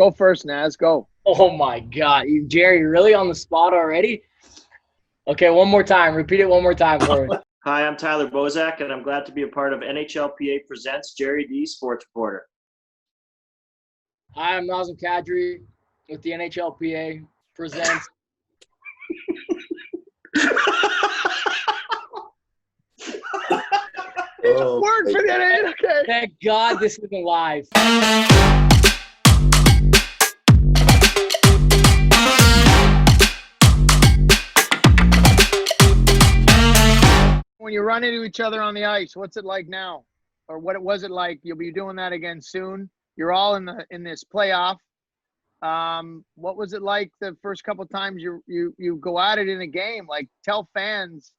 Go first, Naz. Go. Oh my God, Gerry, you're really on the spot already? Okay, one more time. Repeat it one more time for me. Hi, I'm Tyler Bozak, and I'm glad to be a part of NHLPA Presents Gerry Dee, Sports Reporter. Hi, I'm Nazem Kadri with the NHLPA Presents. Oh, word for the end. Okay. Thank God this isn't live. When you run into each other on the ice, what's it like now? Or what was it like? You'll be doing that again soon. You're all in this playoff. What was it like the first couple of times you go at it in a game? Like, tell fans,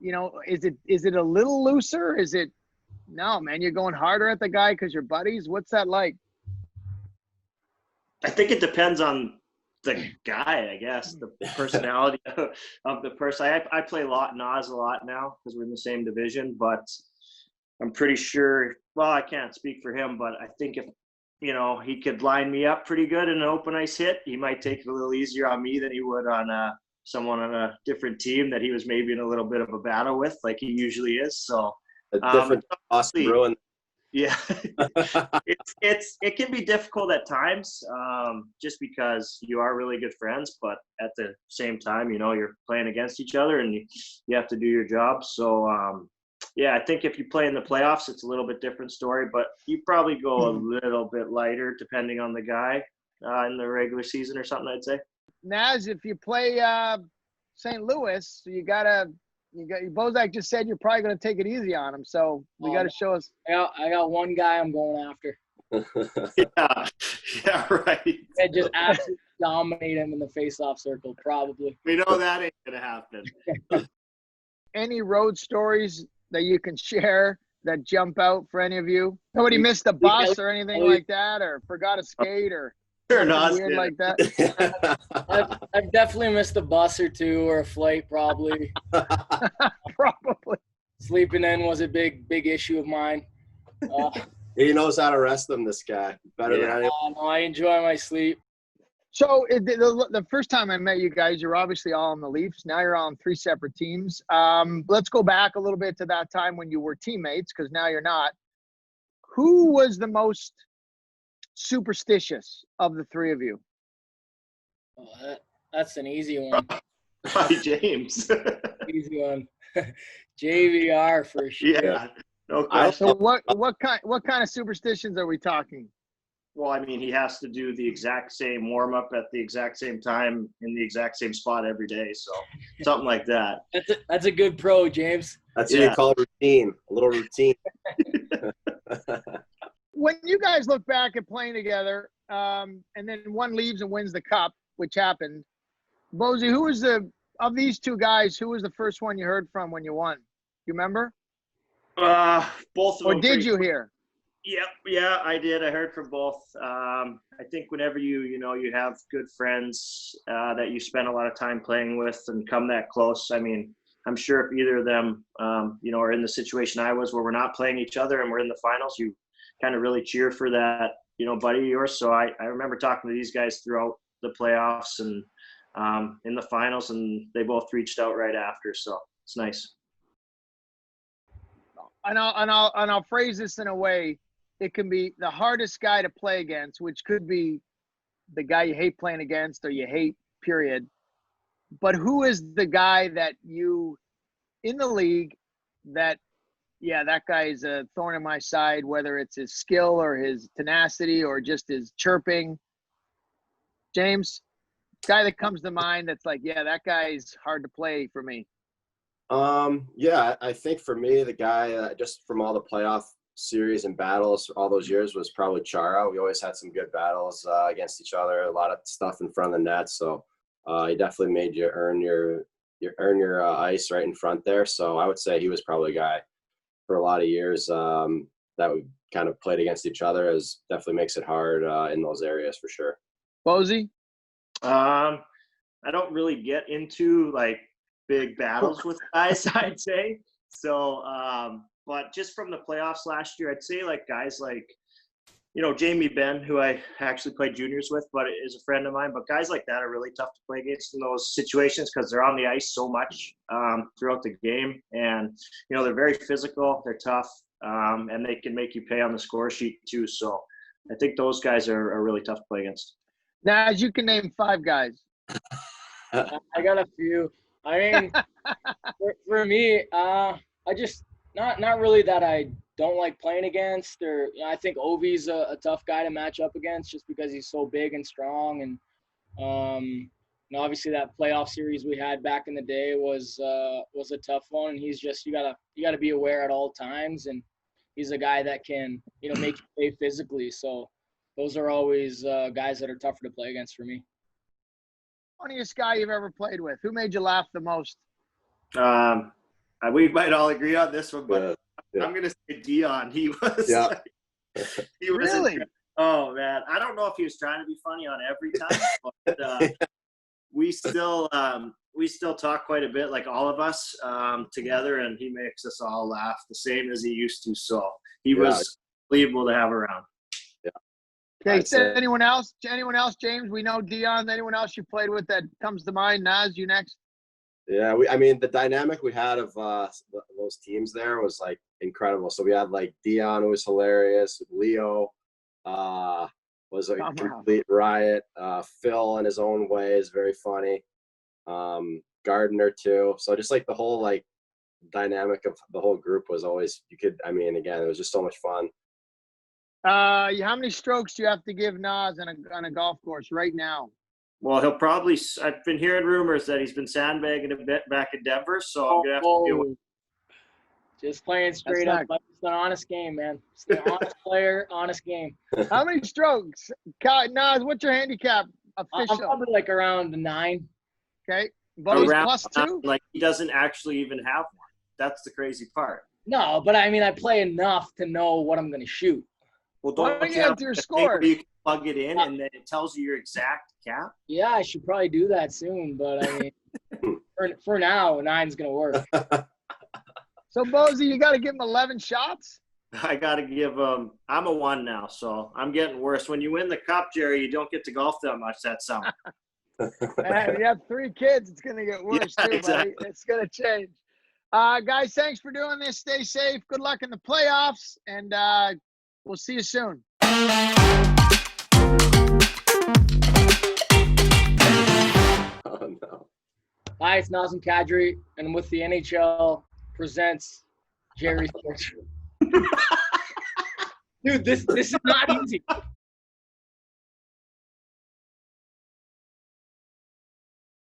is it a little looser? Is it no, man, you're going harder at the guy because you're buddies? What's that like? I think it depends on the guy, I guess, the personality of the person. I play Nas a lot now because we're in the same division, but I'm pretty sure, well, I can't speak for him, but I think if, he could line me up pretty good in an open ice hit, he might take it a little easier on me than he would on someone on a different team that he was maybe in a little bit of a battle with, like he usually is. So a different Austin Bruin. Yeah, it can be difficult at times, just because you are really good friends, but at the same time, you're playing against each other and you have to do your job. So, yeah, I think if you play in the playoffs, it's a little bit different story, but you probably go a little bit lighter depending on the guy in the regular season or something, I'd say. Naz, if you play St. Louis, Bozak just said you're probably going to take it easy on him, so we got to show us. I got one guy I'm going after. Yeah, right. And just absolutely dominate him in the face-off circle, probably. We know that ain't going to happen. Any road stories that you can share that jump out for any of you? Nobody missed a bus or anything like that, or forgot a skate or weird like that? I've definitely missed a bus or two or a flight, probably. Probably. Sleeping in was a big issue of mine. He knows how to rest them, this guy. Better than anyone. No, I enjoy my sleep. So the first time I met you guys, you're obviously all on the Leafs. Now you're on 3 separate teams. Let's go back a little bit to that time when you were teammates, because now you're not. Who was the most superstitious of the 3 of you? Oh, that's an easy one. Probably James. Easy one. JVR for sure. Yeah, no question. So what kind of superstitions are we talking? Well, I mean, he has to do the exact same warm-up at the exact same time in the exact same spot every day. So something like that. That's a good pro, James. That's what you call routine, a little routine. When you guys look back at playing together, and then one leaves and wins the cup, which happened, Bozy, who was of these 2 guys, who was the first one you heard from when you won? You remember? Both of them. Or did you hear? Yeah, I did. I heard from both. I think whenever you have good friends that you spend a lot of time playing with and come that close, I mean, I'm sure if either of them, are in the situation I was where we're not playing each other and we're in the finals, you kind of really cheer for that, buddy of yours. So I remember talking to these guys throughout the playoffs and in the finals, and they both reached out right after. So it's nice. And I'll phrase this in a way. It can be the hardest guy to play against, which could be the guy you hate playing against or you hate, period. But who is the guy that you in the league that guy is a thorn in my side, whether it's his skill or his tenacity or just his chirping? James, guy that comes to mind that's like, yeah, that guy's hard to play for me. Yeah, I think for me, the guy just from all the playoff series and battles all those years was probably Chara. We always had some good battles against each other, a lot of stuff in front of the net. So he definitely made you earn your ice right in front there. So I would say he was probably a guy for a lot of years that we kind of played against each other. As definitely makes it hard in those areas for sure. Bozy? I don't really get into like big battles with guys, I'd say. So, but just from the playoffs last year, I'd say like guys like Jamie Benn, who I actually played juniors with, but is a friend of mine. But guys like that are really tough to play against in those situations because they're on the ice so much throughout the game. And, they're very physical, they're tough, and they can make you pay on the score sheet too. So I think those guys are really tough to play against. Now, as you can name 5 guys. I got a few. I mean, for me, I just not really that I don't like playing against, or I think Ovi's a tough guy to match up against just because he's so big and strong, and obviously that playoff series we had back in the day was a tough one, and he's just you gotta be aware at all times, and he's a guy that can make you play physically. So those are always guys that are tougher to play against for me. Funniest guy you've ever played with? Who made you laugh the most? We might all agree on this one, but Yeah. I'm gonna say Dion. He was he was Really? Oh man, I don't know if he was trying to be funny on every time, but we still talk quite a bit, like all of us together, and he makes us all laugh the same as he used to. So he was unbelievable to have around. Okay, anyone else? James? We know Dion. Anyone else you played with that comes to mind? Naz, you next. Yeah, the dynamic we had of those teams there was like incredible. So we had like Dion, who was hilarious. Leo was a complete riot. Phil, in his own way, is very funny. Gardner too. So just like the whole like dynamic of the whole group was always again, it was just so much fun. How many strokes do you have to give Naz on a golf course right now? Well, he'll probably – I've been hearing rumors that he's been sandbagging a bit back in Denver, so I'm going to have to deal with – Just playing straight up. It's an honest game, man. It's an honest player, honest game. How many strokes? Naz, what's your handicap official? I'm probably like around 9. Okay. But around plus 2? Like he doesn't actually even have one. That's the crazy part. No, but I play enough to know what I'm going to shoot. Well, don't you have your score? You can plug it in and then it tells you your exact cap? Yeah, I should probably do that soon, but for now, 9's going to work. So, Bozy, you got to give him 11 shots? I got to give him – I'm a 1 now, so I'm getting worse. When you win the cup, Jerry, you don't get to golf that much that summer. Man, you have 3 kids. It's going to get worse, too, exactly. buddy. It's going to change. Guys, thanks for doing this. Stay safe. Good luck in the playoffs, and we'll see you soon. Oh, no. Hi, it's Nazem Kadri, and I'm with the NHL presents Gerry Dee. Dude, this is not easy.